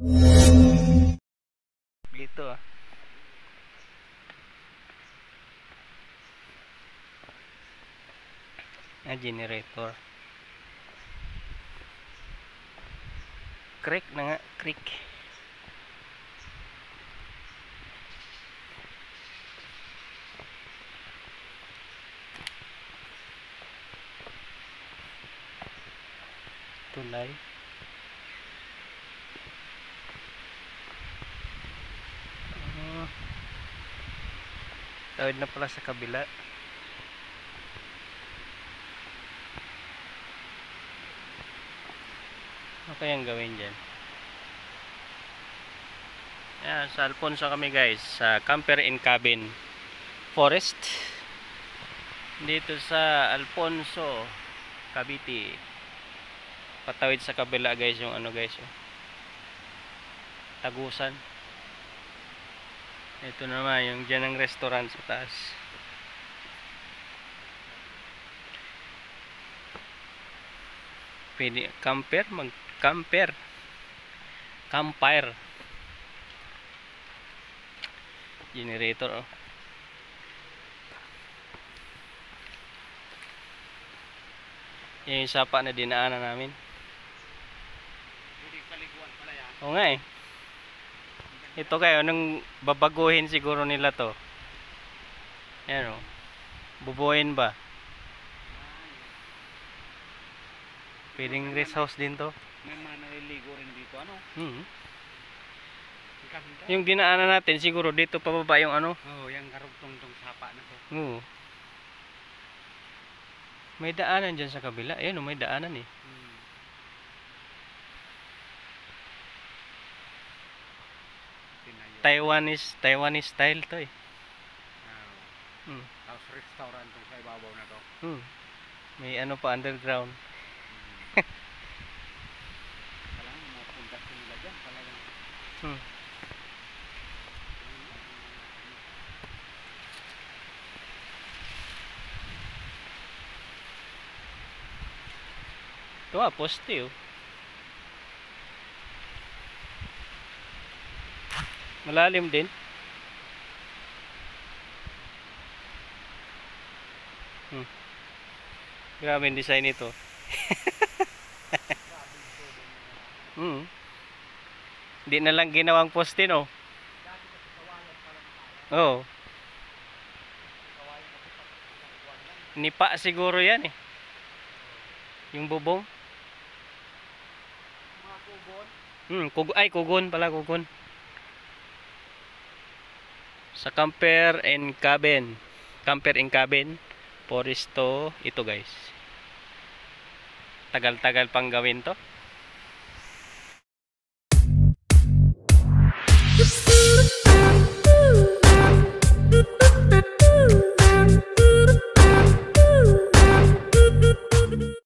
Dito generator. Creek na nga, creek. Tulay. Tawid na pala sa kabila. Ano kayang gawin dyan? Yan, sa Alfonso kami guys, sa Camper in Cabin Forest. Dito sa Alfonso, Cavite. Patawid sa kabila guys, yung ano guys, yung Tagusan. Ito naman yung dyan ang restaurant sa taas. Pwede camper, mag-camper. Campfire. Generator. Yan yung sapa na dinaanan namin. Oo nga eh. Ito kayo, nung babaguhin siguro nila to. Ayan o. Bubuhin ba? Pwedeng rest house din to. May mga naliligo rin dito, ano? Yung dinaanan natin, siguro dito pababa yung ano? Oo, yung karugtong-tong sapa na to. Oo. May daanan dyan sa kabila. Ayan o, may daanan eh. Taiwanese style to eh. Tapos restaurant tong sa ibabaw na to. May ano pa underground. Talagang mapunta sila dyan. Talagang ito poste oh. Malalim din. Grabe yung design ito. Hindi na lang ginawang poste no. Oo. Nipa siguro yan eh. Yung bubong. Mga kugon. Kugon pala, kugon. Sa Camper in Cabin Forest to, ito guys. Tagal-tagal pang gawin to.